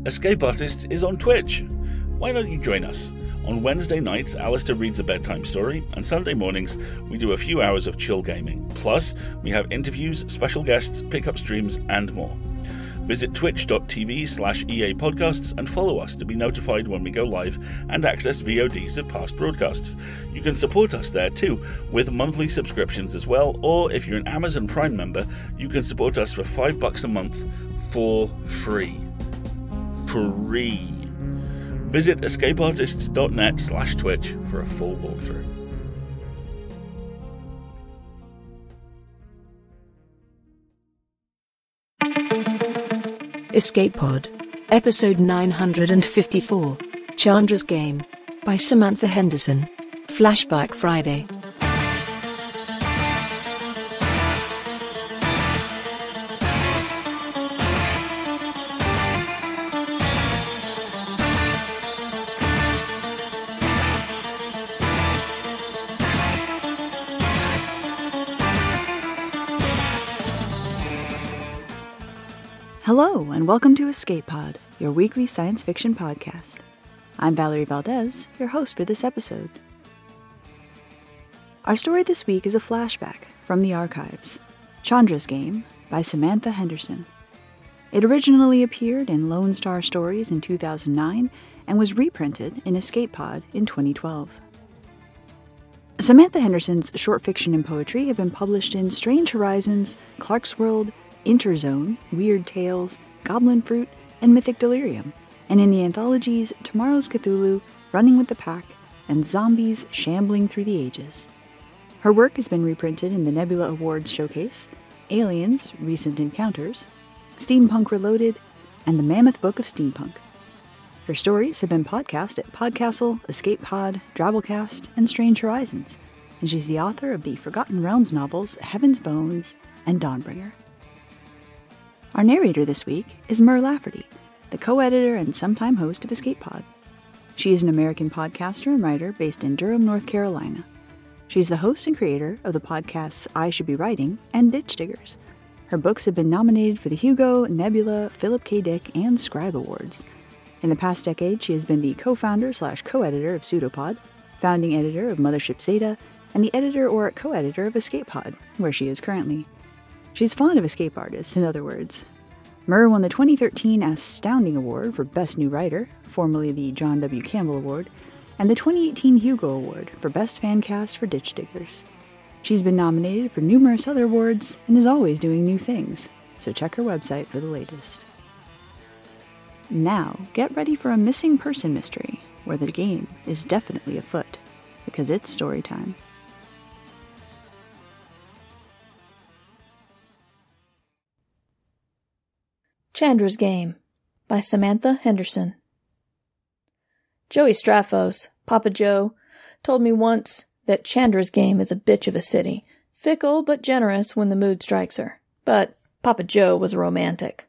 Escape Artists is on Twitch. Why don't you join us? On Wednesday nights, Alistair reads a bedtime story, and Sunday mornings, we do a few hours of chill gaming. Plus, we have interviews, special guests, pickup streams, and more. Visit twitch.tv/EA Podcasts and follow us to be notified when we go live and access VODs of past broadcasts. You can support us there too, with monthly subscriptions as well, or if you're an Amazon Prime member, you can support us for $5 a month for free. Free. Visit escapeartists.net/Twitch for a full walkthrough. Escape Pod, Episode 954, Chandra's Game, by Samantha Henderson. Flashback Friday. Hello, and welcome to Escape Pod, your weekly science fiction podcast. I'm Valerie Valdez, your host for this episode. Our story this week is a flashback from the archives, Chandra's Game by Samantha Henderson. It originally appeared in Lone Star Stories in 2009 and was reprinted in Escape Pod in 2012. Samantha Henderson's short fiction and poetry have been published in Strange Horizons, Clarkesworld, Interzone, Weird Tales, Goblin Fruit, and Mythic Delirium, and in the anthologies Tomorrow's Cthulhu, Running with the Pack, and Zombies Shambling Through the Ages. Her work has been reprinted in the Nebula Awards Showcase, Aliens, Recent Encounters, Steampunk Reloaded, and the Mammoth Book of Steampunk. Her stories have been podcast at Podcastle, Escape Pod, Drabblecast, and Strange Horizons, and she's the author of the Forgotten Realms novels Heaven's Bones and Dawnbringer. Our narrator this week is Mur Lafferty, the co-editor and sometime host of Escape Pod. She is an American podcaster and writer based in Durham, North Carolina. She's the host and creator of the podcasts I Should Be Writing and Ditch Diggers. Her books have been nominated for the Hugo, Nebula, Philip K. Dick, and Scribe Awards. In the past decade, she has been the co-founder/co-editor of Pseudopod, founding editor of Mothership Zeta, and the editor or co-editor of Escape Pod, where she is currently. She's fond of escape artists, in other words. Mur won the 2013 Astounding Award for Best New Writer, formerly the John W. Campbell Award, and the 2018 Hugo Award for Best Fan Cast for Ditch Diggers. She's been nominated for numerous other awards and is always doing new things, so check her website for the latest. Now, get ready for a missing person mystery, where the game is definitely afoot, because it's story time. Chandra's Game by Samantha Henderson. Joey Straffos, Papa Joe, told me once that Chandra's Game is a bitch of a city, fickle but generous when the mood strikes her. But Papa Joe was a romantic.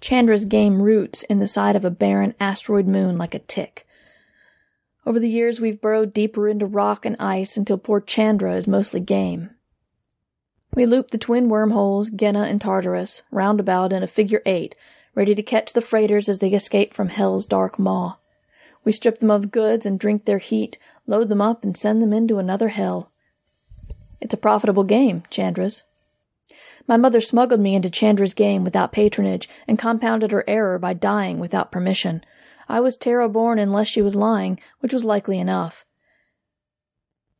Chandra's Game roots in the side of a barren asteroid moon like a tick. Over the years we've burrowed deeper into rock and ice until poor Chandra is mostly game. We loop the twin wormholes, Genna and Tartarus, roundabout in a figure 8, ready to catch the freighters as they escape from hell's dark maw. We strip them of goods and drink their heat, load them up and send them into another hell. It's a profitable game, Chandra's. My mother smuggled me into Chandra's Game without patronage and compounded her error by dying without permission. I was terror-born unless she was lying, which was likely enough.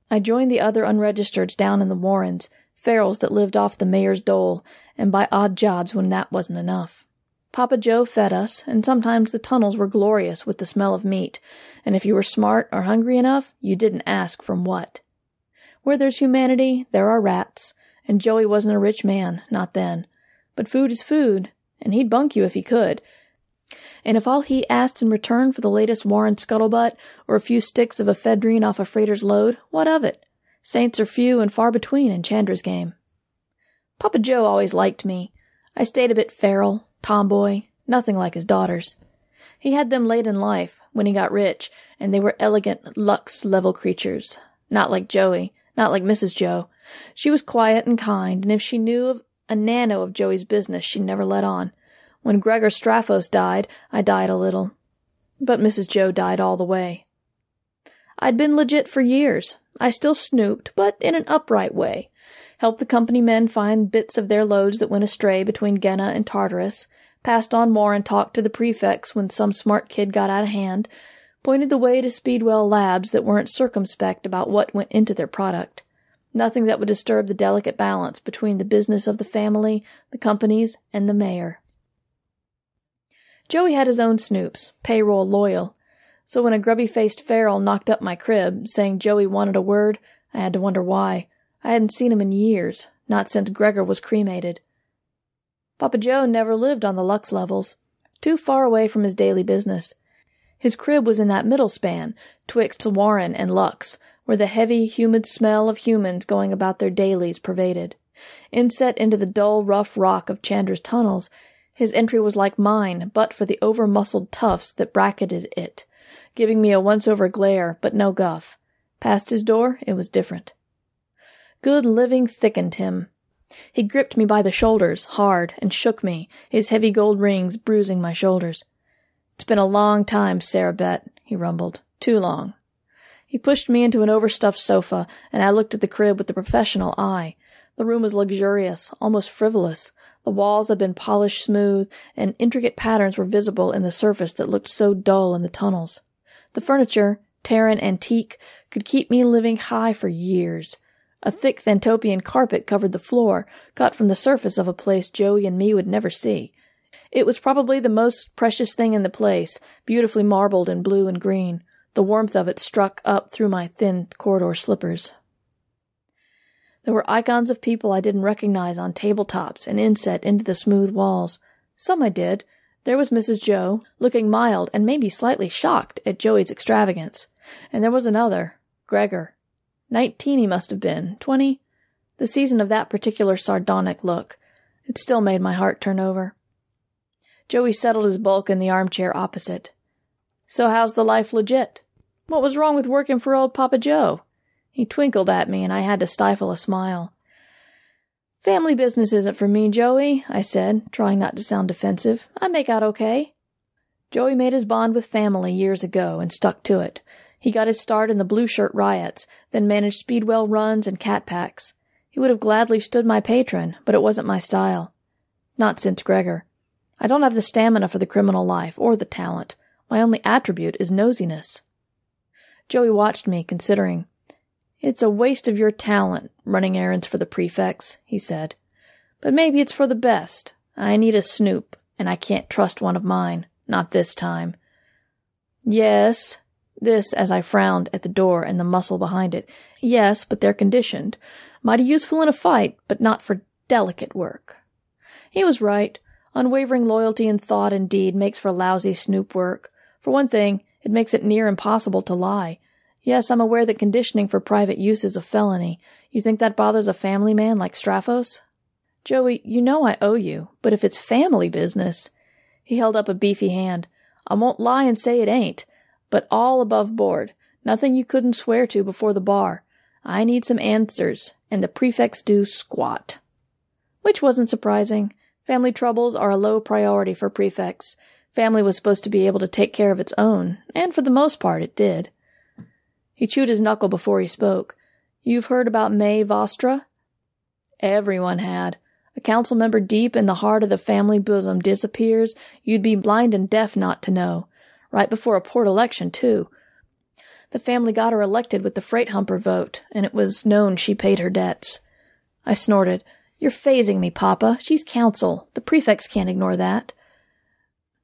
I joined the other unregistereds down in the Warrens, ferals that lived off the mayor's dole, and by odd jobs when that wasn't enough. Papa Joe fed us, and sometimes the tunnels were glorious with the smell of meat, and if you were smart or hungry enough, you didn't ask from what. Where there's humanity, there are rats, and Joey wasn't a rich man, not then. But food is food, and he'd bunk you if he could. And if all he asked in return for the latest Warren scuttlebutt, or a few sticks of ephedrine off a freighter's load, what of it? Saints are few and far between in Chandra's Game. Papa Joe always liked me. I stayed a bit feral, tomboy, nothing like his daughters. He had them late in life, when he got rich, and they were elegant, luxe-level creatures. Not like Joey, not like Mrs. Joe. She was quiet and kind, and if she knew of a nano of Joey's business, she never let on. When Gregor Straphos died, I died a little. But Mrs. Joe died all the way. I'd been legit for years. I still snooped, but in an upright way. Helped the company men find bits of their loads that went astray between Genna and Tartarus, passed on more and talked to the prefects when some smart kid got out of hand, pointed the way to Speedwell labs that weren't circumspect about what went into their product. Nothing that would disturb the delicate balance between the business of the family, the companies, and the mayor. Joey had his own snoops, payroll loyal, so when a grubby-faced feral knocked up my crib, saying Joey wanted a word, I had to wonder why. I hadn't seen him in years, not since Gregor was cremated. Papa Joe never lived on the Lux levels, too far away from his daily business. His crib was in that middle span, twixt Warren and Lux, where the heavy, humid smell of humans going about their dailies pervaded. Inset into the dull, rough rock of Chandra's tunnels, his entry was like mine, but for the over-muscled tufts that bracketed it, giving me a once-over glare, but no guff. Past his door, it was different. Good living thickened him. He gripped me by the shoulders, hard, and shook me, his heavy gold rings bruising my shoulders. "It's been a long time, Sarah Bet," he rumbled. "Too long." He pushed me into an overstuffed sofa, and I looked at the crib with a professional eye. The room was luxurious, almost frivolous. The walls had been polished smooth, and intricate patterns were visible in the surface that looked so dull in the tunnels. The furniture, Terran antique, could keep me living high for years. A thick Thantoppian carpet covered the floor, cut from the surface of a place Joey and me would never see. It was probably the most precious thing in the place, beautifully marbled in blue and green. The warmth of it struck up through my thin corridor slippers. There were icons of people I didn't recognize on tabletops and inset into the smooth walls. Some I did. There was Mrs. Joe, looking mild and maybe slightly shocked at Joey's extravagance. And there was another, Gregor. 19 he must have been, 20. The season of that particular sardonic look. It still made my heart turn over. Joey settled his bulk in the armchair opposite. "So how's the life legit? What was wrong with working for old Papa Joe?" He twinkled at me, and I had to stifle a smile. "Family business isn't for me, Joey," I said, trying not to sound defensive. "I make out okay." Joey made his bond with family years ago and stuck to it. He got his start in the Blue Shirt riots, then managed Speedwell runs and cat packs. He would have gladly stood my patron, but it wasn't my style. Not since Gregor. I don't have the stamina for the criminal life, or the talent. My only attribute is nosiness. Joey watched me, considering. "It's a waste of your talent, running errands for the prefects," he said. "But maybe it's for the best. I need a snoop, and I can't trust one of mine. Not this time." "Yes." This as I frowned at the door and the muscle behind it. "Yes, but they're conditioned. Mighty useful in a fight, but not for delicate work." He was right. Unwavering loyalty in thought and deed makes for lousy snoop work. For one thing, it makes it near impossible to lie. Yes, I'm aware that conditioning for private use is a felony. You think that bothers a family man like Straphos? "Joey, you know I owe you, but if it's family business—" He held up a beefy hand. "I won't lie and say it ain't. But all above board. Nothing you couldn't swear to before the bar. I need some answers, and the prefects do squat." Which wasn't surprising. Family troubles are a low priority for prefects. Family was supposed to be able to take care of its own, and for the most part it did. He chewed his knuckle before he spoke. "You've heard about May Vostra?" Everyone had. A council member deep in the heart of the family bosom disappears, you'd be blind and deaf not to know. Right before a port election, too. The family got her elected with the freight humper vote, and it was known she paid her debts. I snorted. "You're phasing me, Papa. She's council. The prefects can't ignore that."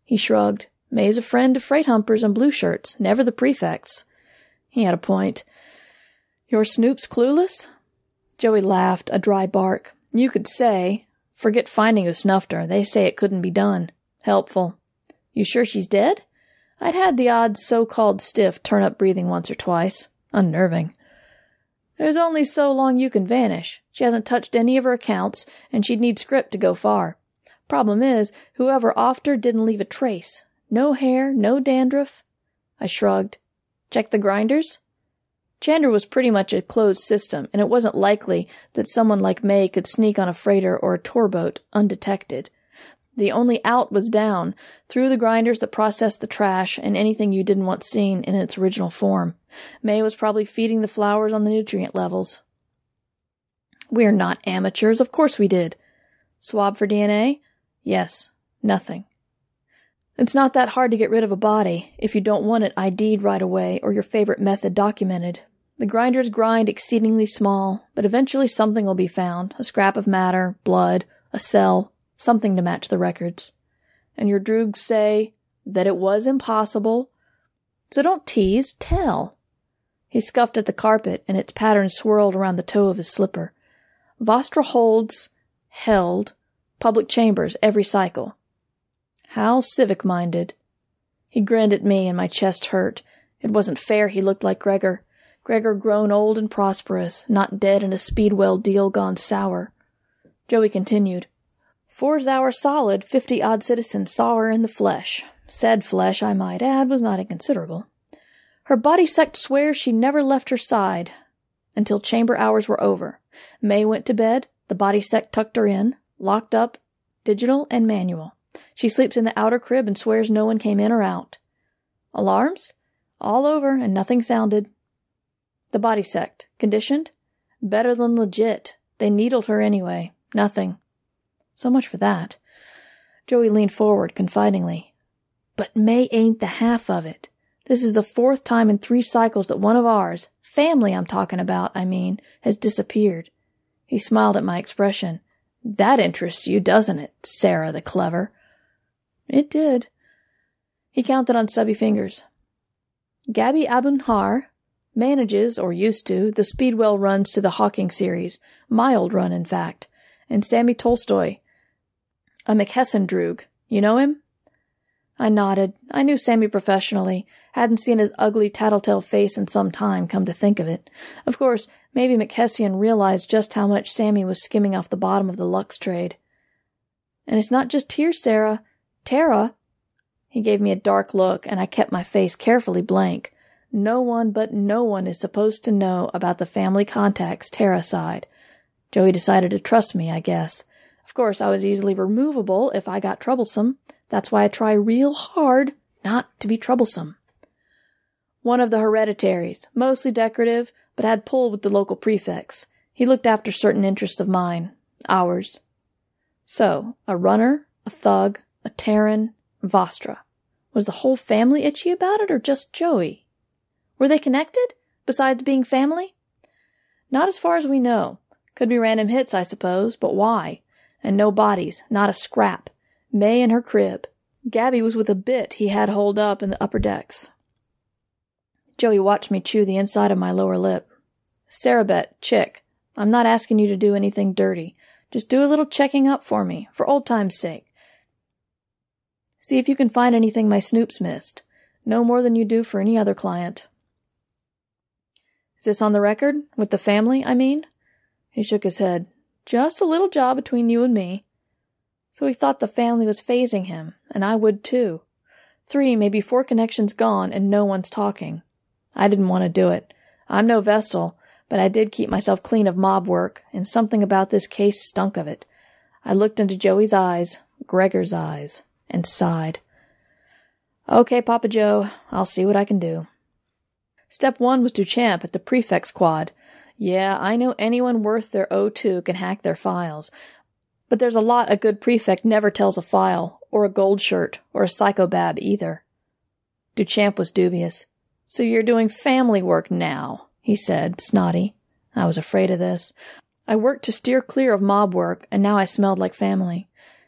He shrugged. "May's a friend to freight humpers and blue shirts, never the prefects." He had a point. "Your snoop's clueless?" Joey laughed, a dry bark. "You could say. Forget finding who snuffed her. They say it couldn't be done. Helpful." "You sure she's dead?" I'd had the odd so-called stiff turn up breathing once or twice. Unnerving. "There's only so long you can vanish. She hasn't touched any of her accounts, and she'd need script to go far. Problem is, whoever offed her didn't leave a trace. No hair, no dandruff." I shrugged. "Check the grinders?" Chandra was pretty much a closed system, and it wasn't likely that someone like May could sneak on a freighter or a tour boat undetected. The only out was down, through the grinders that processed the trash and anything you didn't want seen in its original form. May was probably feeding the flowers on the nutrient levels. We're not amateurs, of course we did. Swab for DNA? Yes. Nothing. It's not that hard to get rid of a body if you don't want it ID'd right away or your favorite method documented. The grinders grind exceedingly small, but eventually something will be found, a scrap of matter, blood, a cell, something to match the records. And your droogs say that it was impossible. So don't tease, tell. He scuffed at the carpet, and its pattern swirled around the toe of his slipper. Vostra held, public chambers every cycle. How civic-minded. He grinned at me, and my chest hurt. It wasn't fair he looked like Gregor. Gregor grown old and prosperous, not dead in a Speedwell deal gone sour. Joey continued. 4 hours solid, 50-odd citizens saw her in the flesh. Said flesh, I might add, was not inconsiderable. Her body sect swears she never left her side until chamber hours were over. May went to bed, the body sect tucked her in, locked up, digital and manual. She sleeps in the outer crib and swears no one came in or out. Alarms? All over, and nothing sounded. The body sect. Conditioned? Better than legit. They needled her anyway. Nothing. So much for that. Joey leaned forward confidingly. But May ain't the half of it. This is the 4th time in 3 cycles that one of ours, family I'm talking about, has disappeared. He smiled at my expression. That interests you, doesn't it, Sarah the Clever? It did. He counted on stubby fingers. Gabby Abunhar manages, or used to, the Speedwell runs to the Hawking series. Mild run, in fact. And Sammy Tolstoy, a McHesson droog. You know him? I nodded. I knew Sammy professionally. Hadn't seen his ugly tattletale face in some time, come to think of it. Of course, maybe McHessian realized just how much Sammy was skimming off the bottom of the Lux trade. And it's not just here, Sarah. Tara. He gave me a dark look, and I kept my face carefully blank. No one but no one is supposed to know about the family contacts Tara side. Joey decided to trust me, I guess. Of course, I was easily removable if I got troublesome. That's why I try real hard not to be troublesome. One of the hereditaries, mostly decorative, but had pull with the local prefects. He looked after certain interests of mine. Ours. So, a runner, a thug, a Terran, Vostra. Was the whole family itchy about it, or just Joey? Were they connected, besides being family? Not as far as we know. Could be random hits, I suppose, but why? And no bodies, not a scrap. May in her crib. Gabby was with a bit he had holed up in the upper decks. Joey watched me chew the inside of my lower lip. Sarabet, chick, I'm not asking you to do anything dirty. Just do a little checking up for me, for old time's sake. See if you can find anything my snoops missed. No more than you do for any other client. Is this on the record? With the family, I mean? He shook his head. Just a little job between you and me. So he thought the family was phasing him, and I would too. 3, maybe 4 connections gone, and no one's talking. I didn't want to do it. I'm no Vestal, but I did keep myself clean of mob work, and something about this case stunk of it. I looked into Joey's eyes, Gregor's eyes, and sighed. Okay, Papa Joe, I'll see what I can do. Step 1 was Duchamp at the Prefect's Quad. Yeah, I know anyone worth their O2 can hack their files, but there's a lot a good prefect never tells a file, or a gold shirt, or a psychobab either. Duchamp was dubious. So you're doing family work now, he said, snotty. I was afraid of this. I worked to steer clear of mob work, and now I smelled like family.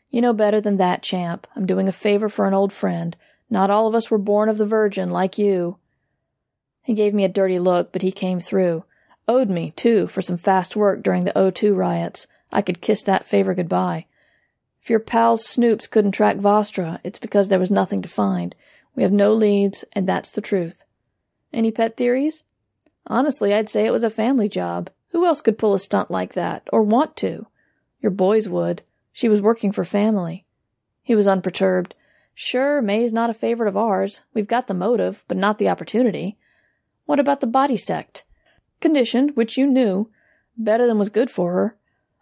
You know better than that, champ. I'm doing a favor for an old friend. Not all of us were born of the Virgin, like you. He gave me a dirty look, but he came through. Owed me, too, for some fast work during the O2 riots. I could kiss that favor goodbye. If your pals Snoops couldn't track Vostra, it's because there was nothing to find. We have no leads, and that's the truth. Any pet theories? Honestly, I'd say it was a family job. Who else could pull a stunt like that, or want to? Your boys would. She was working for family. He was unperturbed. Sure, May's not a favorite of ours. We've got the motive, but not the opportunity. What about the body sect? Conditioned, which you knew. Better than was good for her.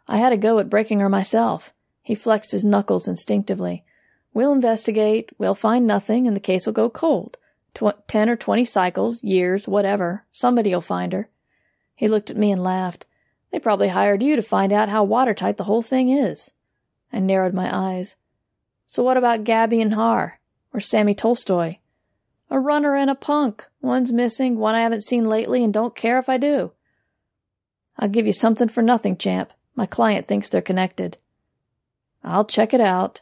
I had a go at breaking her myself. He flexed his knuckles instinctively. We'll investigate, we'll find nothing, and the case will go cold. 10 or 20 cycles, years, whatever. Somebody'll find her. He looked at me and laughed. They probably hired you to find out how watertight the whole thing is. I narrowed my eyes. So what about Gabby and Har? Or Sammy Tolstoy? A runner and a punk. One's missing, one I haven't seen lately, and don't care if I do. I'll give you something for nothing, champ. My client thinks they're connected. I'll check it out.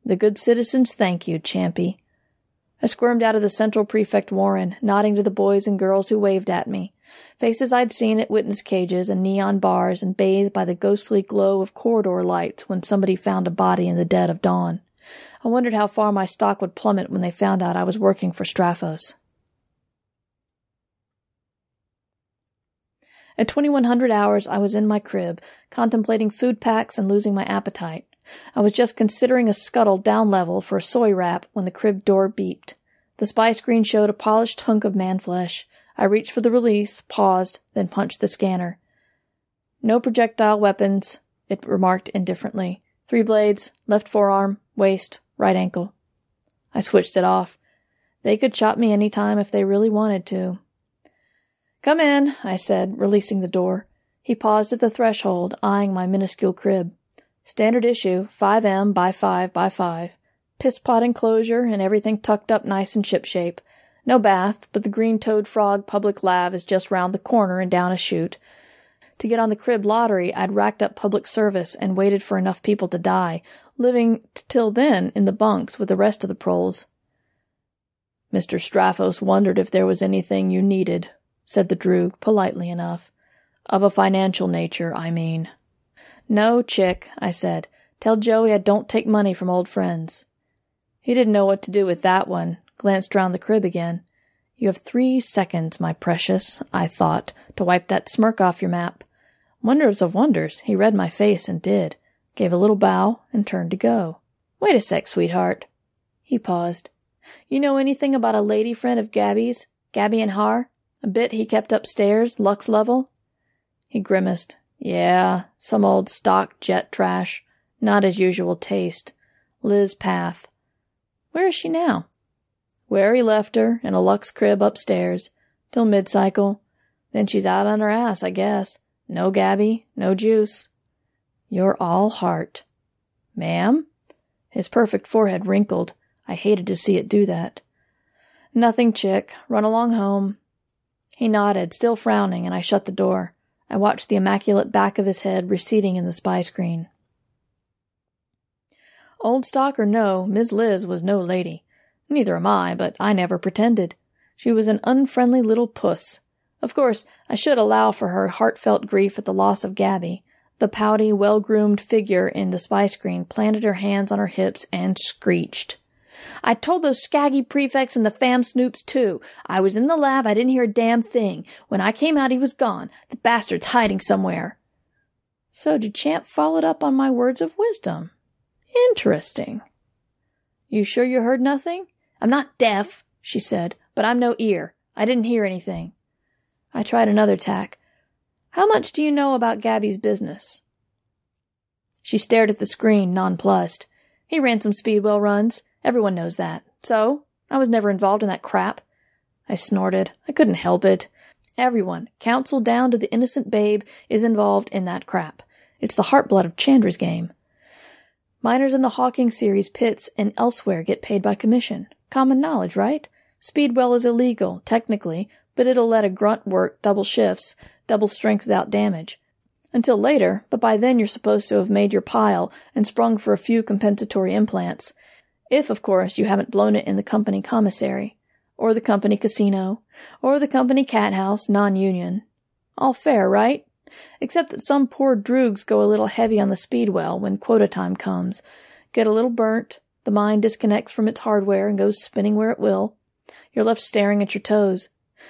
The good citizens thank you, champy. I squirmed out of the Central Prefect Warren, nodding to the boys and girls who waved at me. Faces I'd seen at witness cages and neon bars and bathed by the ghostly glow of corridor lights when somebody found a body in the dead of dawn. I wondered how far my stock would plummet when they found out I was working for Straphos. At 2100 hours, I was in my crib, contemplating food packs and losing my appetite. I was just considering a scuttle down level for a soy wrap when the crib door beeped. The spy screen showed a polished hunk of man flesh. I reached for the release, paused, then punched the scanner. No projectile weapons, it remarked indifferently. 3 blades, left forearm, waist, right ankle. I switched it off. They could chop me any time if they really wanted to. Come in, I said, releasing the door. He paused at the threshold, eyeing my minuscule crib. Standard issue, 5M by 5 by 5. Piss-pot enclosure and everything tucked up nice and ship-shape. No bath, but the Green-Toed Frog public lab is just round the corner and down a chute. To get on the crib lottery, I'd racked up public service and waited for enough people to die, living till then in the bunks with the rest of the proles. Mr. Straphos wondered if there was anything you needed, said the Droog, politely enough. Of a financial nature, I mean. No, chick, I said. Tell Joey I don't take money from old friends. He didn't know what to do with that one, glanced round the crib again. You have 3 seconds, my precious, I thought, to wipe that smirk off your map. Wonders of wonders, he read my face and did. Gave a little bow and turned to go. Wait a sec, sweetheart. He paused. You know anything about a lady friend of Gabby's? Gabby and Har? A bit he kept upstairs, Lux level? He grimaced. Yeah, some old stock jet trash. Not his usual taste. Liz Path. Where is she now? Where he left her, in a Lux crib upstairs. Till mid-cycle. Then she's out on her ass, I guess. No Gabby, no juice. You're all heart. Ma'am? His perfect forehead wrinkled. I hated to see it do that. Nothing, chick. Run along home. He nodded, still frowning, and I shut the door. I watched the immaculate back of his head receding in the spy screen. Old stock or no, Miss Liz was no lady. Neither am I, but I never pretended. She was an unfriendly little puss. Of course, I should allow for her heartfelt grief at the loss of Gabby. The pouty, well-groomed figure in the spy screen planted her hands on her hips and screeched. I told those scaggy prefects and the fam snoops, too. I was in the lab, I didn't hear a damn thing. When I came out, he was gone. The bastard's hiding somewhere. So did Champ followed up on my words of wisdom? Interesting. You sure you heard nothing? I'm not deaf, she said, but I'm no ear. I didn't hear anything. I tried another tack. How much do you know about Gabby's business? She stared at the screen, nonplussed. He ran some speedwell runs. Everyone knows that. So, I was never involved in that crap. I snorted. I couldn't help it. Everyone, counsel down to the innocent babe, is involved in that crap. It's the heartblood of Chandra's game. Miners in the Hawking series pits and elsewhere get paid by commission. Common knowledge, right? Speedwell is illegal, technically, but it'll let a grunt work double shifts, double strength without damage. Until later, but by then you're supposed to have made your pile and sprung for a few compensatory implants. If, of course, you haven't blown it in the company commissary, or the company casino, or the company cat house, non-union. All fair, right? Except that some poor droogs go a little heavy on the speedwell when quota time comes, get a little burnt, the mind disconnects from its hardware and goes spinning where it will. You're left staring at your toes.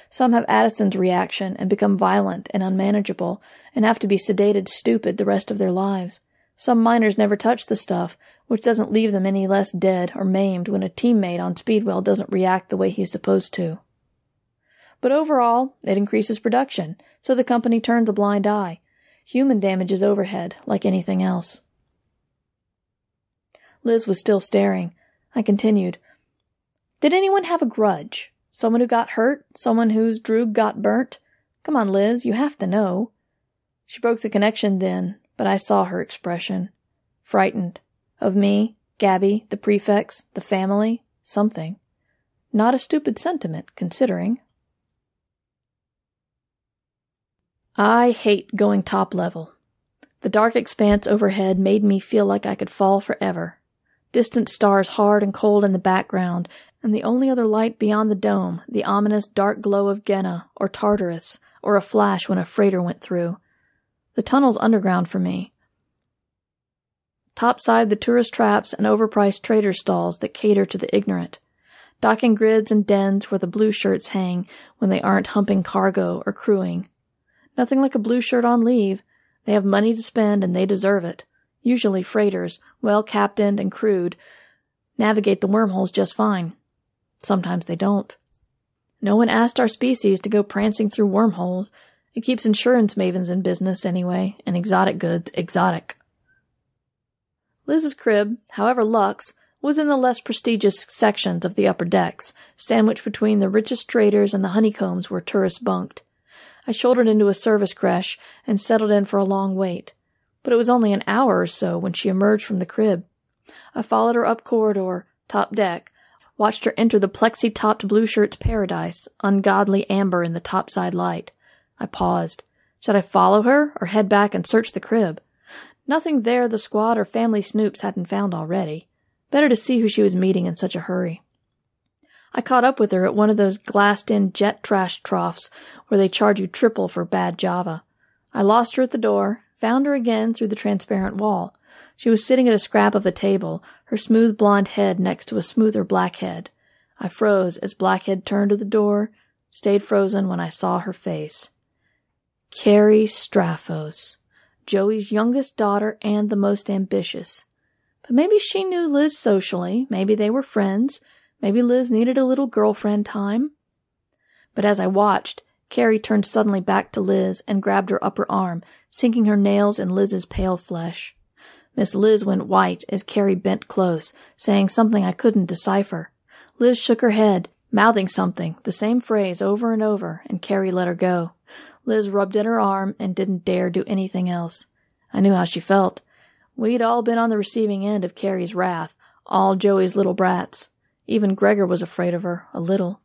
Some have Addison's reaction and become violent and unmanageable and have to be sedated stupid the rest of their lives. Some miners never touch the stuff, which doesn't leave them any less dead or maimed when a teammate on Speedwell doesn't react the way he's supposed to. But overall, it increases production, so the company turns a blind eye. Human damage is overhead, like anything else. Liz was still staring. I continued. Did anyone have a grudge? Someone who got hurt? Someone whose droog got burnt? Come on, Liz, you have to know. She broke the connection then, but I saw her expression. Frightened. Of me, Gabby, the prefects, the family, something. Not a stupid sentiment, considering. I hate going top level. The dark expanse overhead made me feel like I could fall forever. Distant stars hard and cold in the background, and the only other light beyond the dome, the ominous dark glow of Genna, or Tartarus, or a flash when a freighter went through. The tunnel's underground for me. Topside the tourist traps and overpriced trader stalls that cater to the ignorant. Docking grids and dens where the blue shirts hang when they aren't humping cargo or crewing. Nothing like a blue shirt on leave. They have money to spend and they deserve it. Usually freighters, well captained and crewed, navigate the wormholes just fine. Sometimes they don't. No one asked our species to go prancing through wormholes. It keeps insurance mavens in business anyway, and exotic goods exotic. Liz's crib, however luxe, was in the less prestigious sections of the upper decks, sandwiched between the richest traders and the honeycombs where tourists bunked. I shouldered into a service creche and settled in for a long wait. But it was only an hour or so when she emerged from the crib. I followed her up corridor, top deck, watched her enter the plexi-topped blue shirt's paradise, ungodly amber in the topside light. I paused. Should I follow her or head back and search the crib? Nothing there the squad or family snoops hadn't found already. Better to see who she was meeting in such a hurry. I caught up with her at one of those glassed-in jet trash troughs where they charge you triple for bad Java. I lost her at the door, found her again through the transparent wall. She was sitting at a scrap of a table, her smooth blonde head next to a smoother black head. I froze as Blackhead turned to the door, stayed frozen when I saw her face. Carrie Straffos, Joey's youngest daughter and the most ambitious. But maybe she knew Liz socially, maybe they were friends, maybe Liz needed a little girlfriend time. But as I watched, Carrie turned suddenly back to Liz and grabbed her upper arm, sinking her nails in Liz's pale flesh. Miss Liz went white as Carrie bent close, saying something I couldn't decipher. Liz shook her head, mouthing something, the same phrase over and over, and Carrie let her go. Liz rubbed at her arm and didn't dare do anything else. I knew how she felt. We'd all been on the receiving end of Carrie's wrath, all Joey's little brats. Even Gregor was afraid of her, a little.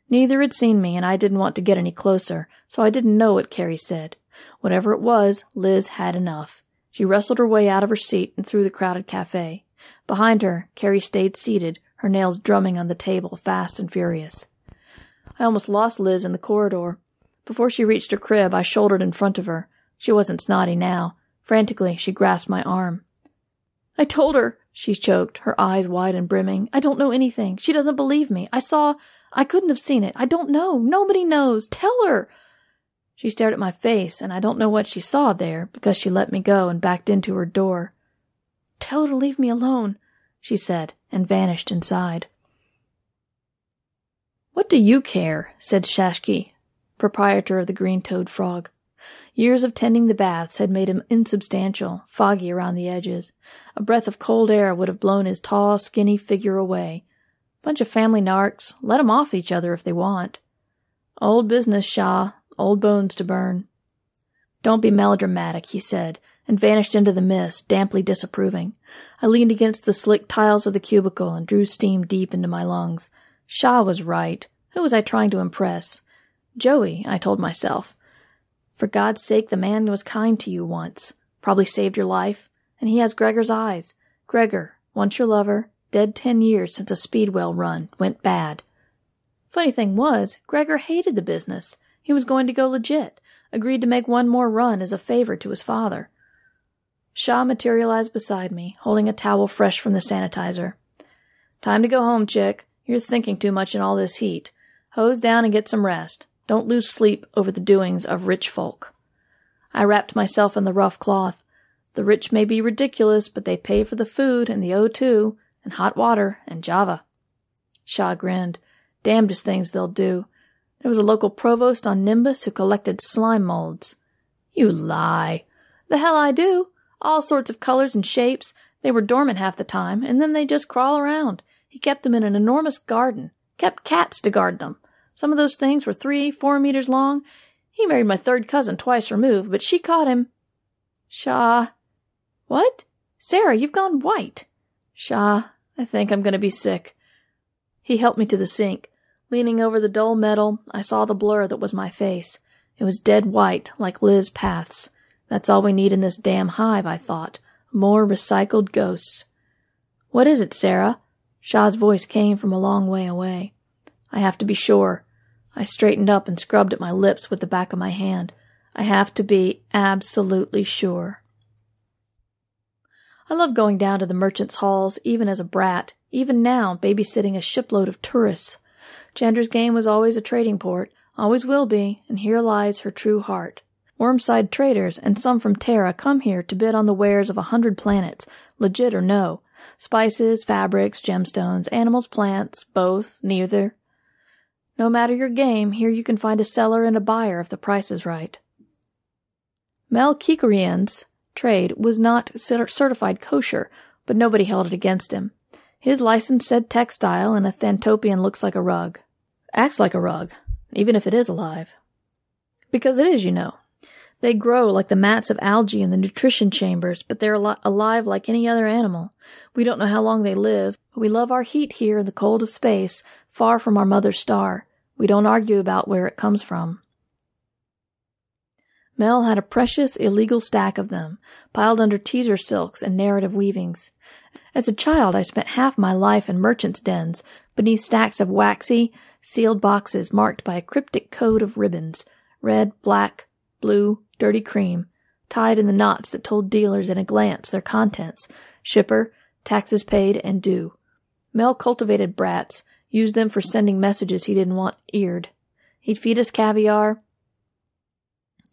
Neither had seen me, and I didn't want to get any closer, so I didn't know what Carrie said. Whatever it was, Liz had enough. She wrestled her way out of her seat and through the crowded cafe. Behind her, Carrie stayed seated, her nails drumming on the table, fast and furious. I almost lost Liz in the corridor. Before she reached her crib, I shouldered in front of her. She wasn't snotty now. Frantically, she grasped my arm. I told her, she choked, her eyes wide and brimming. I don't know anything. She doesn't believe me. I couldn't have seen it. I don't know. Nobody knows. Tell her. She stared at my face, and I don't know what she saw there, because she let me go and backed into her door. Tell her to leave me alone, she said, and vanished inside. What do you care, said Shashki, proprietor of the green-toed frog. Years of tending the baths had made him insubstantial, foggy around the edges. A breath of cold air would have blown his tall, skinny figure away. Bunch of family narcs. Let 'em off each other if they want. Old business, Shah. Old bones to burn. Don't be melodramatic, he said, and vanished into the mist, damply disapproving. I leaned against the slick tiles of the cubicle and drew steam deep into my lungs. Shah was right. Who was I trying to impress? Joey, I told myself. For God's sake, the man was kind to you once. Probably saved your life. And he has Gregor's eyes. Gregor, once your lover, dead 10 years since a speedwell run, went bad. Funny thing was, Gregor hated the business. He was going to go legit, agreed to make one more run as a favor to his father. Shah materialized beside me, holding a towel fresh from the sanitizer. Time to go home, chick. You're thinking too much in all this heat. Hose down and get some rest. Don't lose sleep over the doings of rich folk. I wrapped myself in the rough cloth. The rich may be ridiculous, but they pay for the food and the O2 and hot water and Java. Shah grinned. Damnedest things they'll do. There was a local provost on Nimbus who collected slime molds. You lie. The hell I do. All sorts of colors and shapes. They were dormant half the time, and then they just crawl around. He kept them in an enormous garden. Kept cats to guard them. Some of those things were 3-4 meters long. He married my third cousin twice removed, but she caught him. Shaw. What? Sarah, you've gone white. Shaw, I think I'm going to be sick. He helped me to the sink. Leaning over the dull metal, I saw the blur that was my face. It was dead white, like Liz Path's. That's all we need in this damn hive, I thought. More recycled ghosts. What is it, Sarah? Shaw's voice came from a long way away. I have to be sure. I straightened up and scrubbed at my lips with the back of my hand. I have to be absolutely sure. I love going down to the merchants' halls, even as a brat, even now babysitting a shipload of tourists. Chandra's Game was always a trading port, always will be, and here lies her true heart. Wormside traders and some from Terra come here to bid on the wares of 100 planets, legit or no. Spices, fabrics, gemstones, animals, plants, both, neither. No matter your game, here you can find a seller and a buyer if the price is right. Mel Kikorian's trade was not certified kosher, but nobody held it against him. His license said textile, and a Thantopian looks like a rug. Acts like a rug, even if it is alive. Because it is, you know. They grow like the mats of algae in the nutrition chambers, but they're alive like any other animal. We don't know how long they live, but we love our heat here in the cold of space, far from our mother star. We don't argue about where it comes from. Mel had a precious, illegal stack of them, piled under teaser silks and narrative weavings. As a child, I spent half my life in merchants' dens, beneath stacks of waxy, sealed boxes marked by a cryptic code of ribbons, red, black, blue, dirty cream, tied in the knots that told dealers in a glance their contents, shipper, taxes paid, and due. Mel cultivated brats, used them for sending messages he didn't want eared. He'd feed us caviar,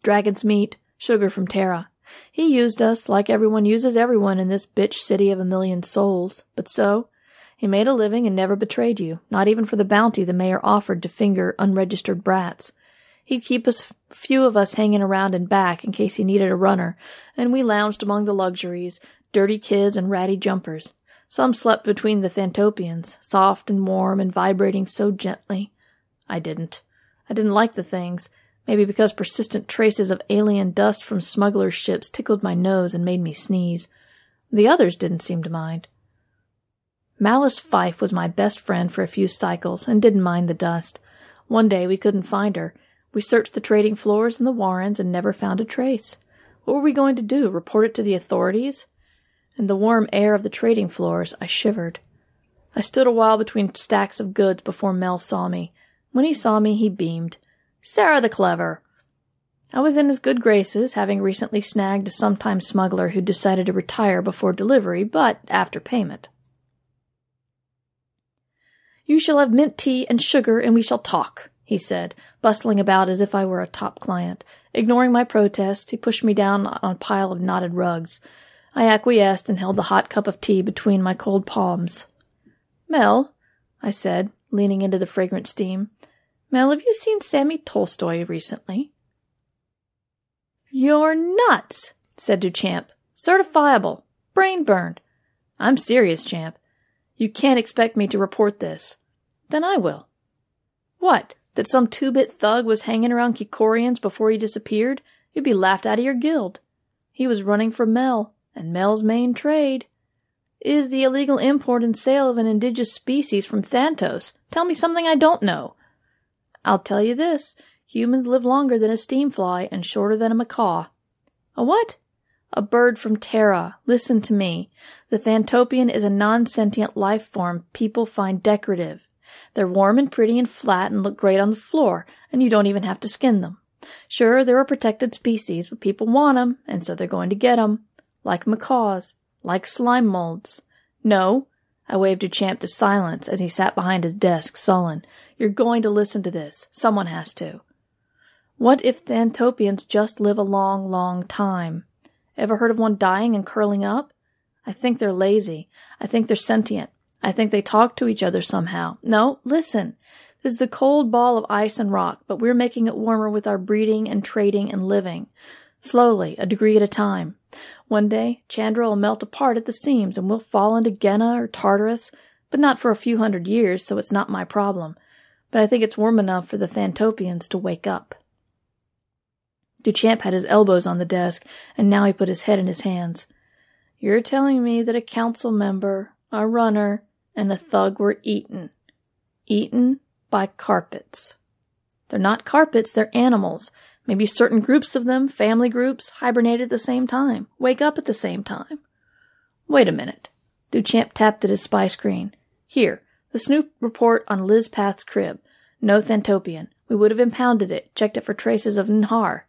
dragon's meat, sugar from Terra. He used us like everyone uses everyone in this bitch city of 1,000,000 souls. But so, he made a living and never betrayed you, not even for the bounty the mayor offered to finger unregistered brats. He'd keep few of us hanging around in back in case he needed a runner, and we lounged among the luxuries, dirty kids and ratty jumpers. Some slept between the Thantopians, soft and warm and vibrating so gently. I didn't. I didn't like the things, maybe because persistent traces of alien dust from smugglers' ships tickled my nose and made me sneeze. The others didn't seem to mind. Malice Fife was my best friend for a few cycles and didn't mind the dust. One day we couldn't find her. We searched the trading floors and the warrens and never found a trace. What were we going to do, report it to the authorities? In the warm air of the trading floors, I shivered. I stood a while between stacks of goods before Mel saw me. When he saw me, he beamed. Sarah the Clever! I was in his good graces, having recently snagged a sometime smuggler who decided to retire before delivery, but after payment. You shall have mint tea and sugar, and we shall talk, he said, bustling about as if I were a top client. Ignoring my protest, he pushed me down on a pile of knotted rugs. I acquiesced and held the hot cup of tea between my cold palms. Mel, I said, leaning into the fragrant steam. Mel, have you seen Sammy Tolstoy recently? You're nuts, said Duchamp. Certifiable. Brain burned. I'm serious, Champ. You can't expect me to report this. Then I will. What? That some two-bit thug was hanging around Kikorians before he disappeared? You'd be laughed out of your guild. He was running for Mel, and Mel's main trade is the illegal import and sale of an indigenous species from Thantos. Tell me something I don't know. I'll tell you this. Humans live longer than a steamfly and shorter than a macaw. A what? A bird from Terra. Listen to me. The Thantopian is a non-sentient life form people find decorative. They're warm and pretty and flat and look great on the floor, and you don't even have to skin them. Sure, they're a protected species, but people want 'em, and so they're going to get 'em. Like macaws. Like slime molds. No, I waved Duchamp to silence as he sat behind his desk, sullen. You're going to listen to this. Someone has to. What if Thantopians just live a long, long time? Ever heard of one dying and curling up? I think they're lazy. I think they're sentient. I think they talk to each other somehow. No, listen. This is a cold ball of ice and rock, but we're making it warmer with our breeding and trading and living. Slowly, a degree at a time. One day, Chandra will melt apart at the seams and we'll fall into Genna or Tartarus, but not for a few hundred years, so it's not my problem. But I think it's warm enough for the Thantopians to wake up. Duchamp had his elbows on the desk, and now he put his head in his hands. You're telling me that a council member, a runner, and a thug were eaten. Eaten by carpets. They're not carpets, they're animals. Maybe certain groups of them, family groups, hibernate at the same time, wake up at the same time. Wait a minute. Duchamp tapped at his spy screen. Here, the Snoop report on Liz Path's crib. No Thantopian. We would have impounded it, checked it for traces of Nhar.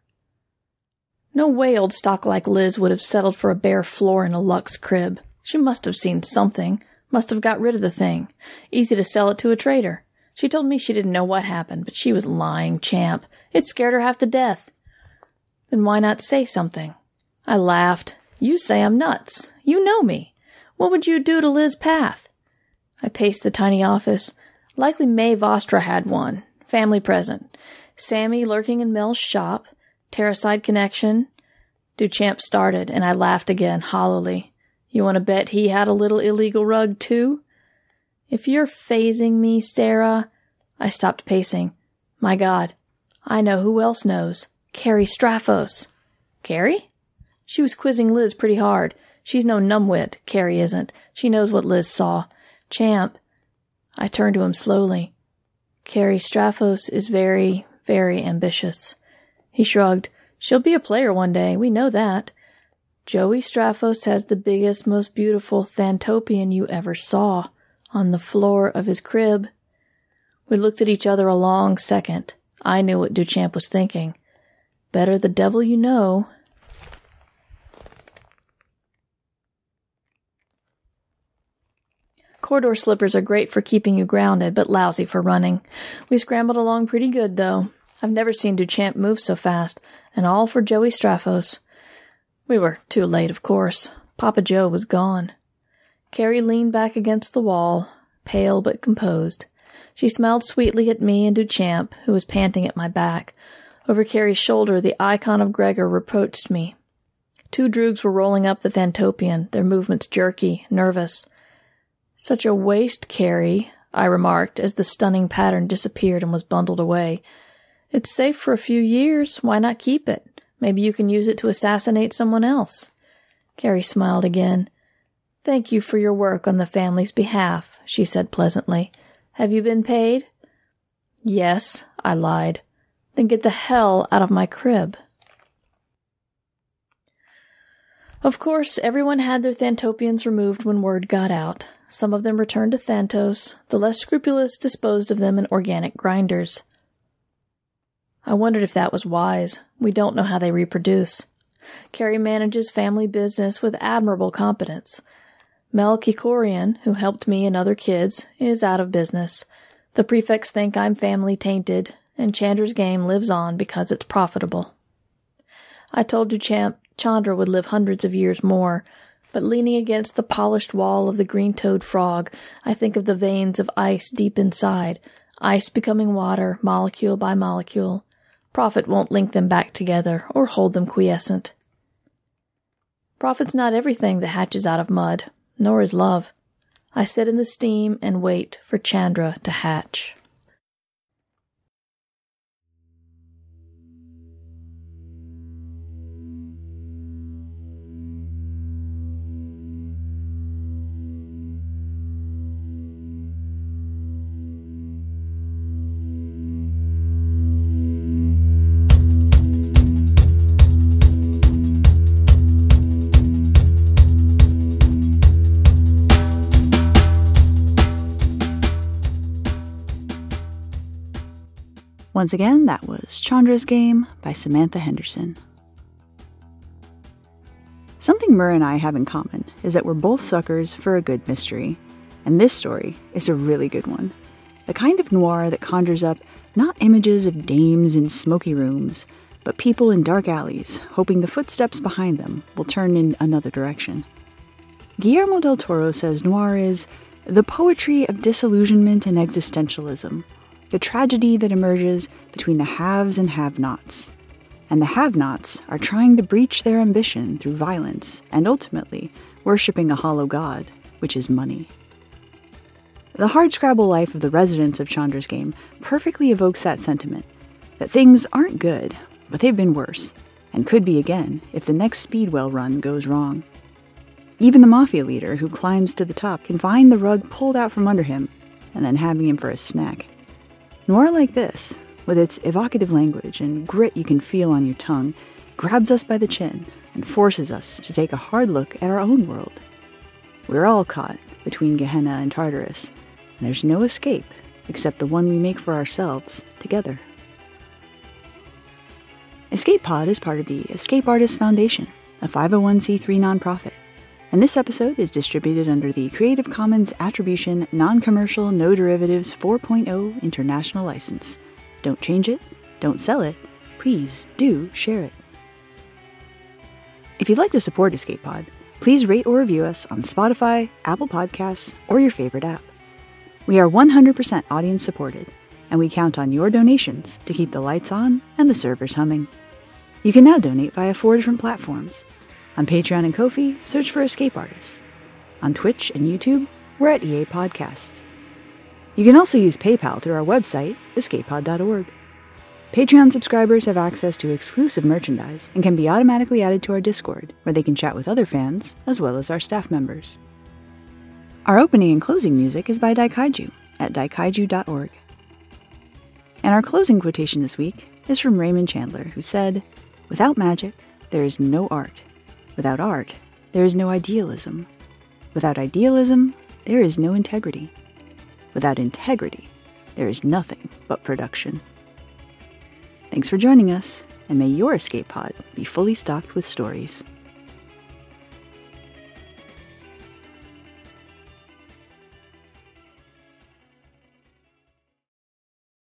No way old stock like Liz would have settled for a bare floor in a Lux crib. She must have seen something. Must have got rid of the thing. Easy to sell it to a trader. She told me she didn't know what happened, but she was lying, champ. It scared her half to death. Then why not say something? I laughed. You say I'm nuts. You know me. What would you do to Liz Path? I paced the tiny office. Likely Mae Vostra had one. Family present. Sammy lurking in Mel's shop. Terracide connection. Duchamp started, and I laughed again, hollowly. You want to bet he had a little illegal rug, too? If you're phasing me, Sarah... I stopped pacing. My God. I know who else knows. Carrie Straffos. Carrie? She was quizzing Liz pretty hard. She's no numbwit, Carrie isn't. She knows what Liz saw. Champ. I turned to him slowly. Carrie Straffos is very, very ambitious. He shrugged. She'll be a player one day, we know that. Joey Straffos has the biggest, most beautiful Thantopian you ever saw, on the floor of his crib. We looked at each other a long second. I knew what Duchamp was thinking. Better the devil you know. Corridor slippers are great for keeping you grounded, but lousy for running. We scrambled along pretty good, though. I've never seen Duchamp move so fast, and all for Joey Straffos. We were too late, of course. Papa Joe was gone. Carrie leaned back against the wall, pale but composed. She smiled sweetly at me and Duchamp, who was panting at my back. Over Carrie's shoulder, the icon of Gregor reproached me. 2 droogs were rolling up the Thantopian, their movements jerky, nervous. Such a waste, Carrie, I remarked, as the stunning pattern disappeared and was bundled away. It's safe for a few years. Why not keep it? Maybe you can use it to assassinate someone else. Carrie smiled again. Thank you for your work on the family's behalf, she said pleasantly. Have you been paid? Yes, I lied. Then get the hell out of my crib. Of course, everyone had their Thantopians removed when word got out. Some of them returned to Thantos. The less scrupulous disposed of them in organic grinders. I wondered if that was wise. We don't know how they reproduce. Carrie manages family business with admirable competence. Mel Kikorian, who helped me and other kids, is out of business. The prefects think I'm family-tainted, and Chandra's game lives on because it's profitable. I told Duchamp Chandra would live hundreds of years more, but leaning against the polished wall of the green-toed frog, I think of the veins of ice deep inside, ice becoming water, molecule by molecule. Profit won't link them back together or hold them quiescent. Profit's not everything that hatches out of mud, nor is love. I sit in the steam and wait for Chandra to hatch. Once again, that was Chandra's Game by Samantha Henderson. Something Mur and I have in common is that we're both suckers for a good mystery, and this story is a really good one. The kind of noir that conjures up not images of dames in smoky rooms, but people in dark alleys, hoping the footsteps behind them will turn in another direction. Guillermo del Toro says noir is the poetry of disillusionment and existentialism, the tragedy that emerges between the haves and have-nots. and the have-nots are trying to breach their ambition through violence and ultimately worshipping a hollow god, which is money. The hardscrabble life of the residents of Chandra's Game perfectly evokes that sentiment, that things aren't good, but they've been worse, and could be again if the next speedwell run goes wrong. Even the mafia leader who climbs to the top can find the rug pulled out from under him, and then having him for a snack. Noir like this, with its evocative language and grit you can feel on your tongue, grabs us by the chin and forces us to take a hard look at our own world. We're all caught between Gehenna and Tartarus, and there's no escape except the one we make for ourselves together. Escape Pod is part of the Escape Artists Foundation, a 501c3 nonprofit, and this episode is distributed under the Creative Commons Attribution Non-Commercial No Derivatives 4.0 International License. Don't change it, don't sell it, please do share it. If you'd like to support Escape Pod, please rate or review us on Spotify, Apple Podcasts, or your favorite app. We are 100% audience supported, and we count on your donations to keep the lights on and the servers humming. You can now donate via 4 different platforms. On Patreon and Ko-fi, search for Escape Artists. On Twitch and YouTube, we're at EA Podcasts. You can also use PayPal through our website, escapepod.org. Patreon subscribers have access to exclusive merchandise and can be automatically added to our Discord, where they can chat with other fans, as well as our staff members. Our opening and closing music is by Daikaiju at daikaiju.org. And our closing quotation this week is from Raymond Chandler, who said, "Without magic, there is no art. Without art, there is no idealism. Without idealism, there is no integrity. Without integrity, there is nothing but production." Thanks for joining us, and may your escape pod be fully stocked with stories.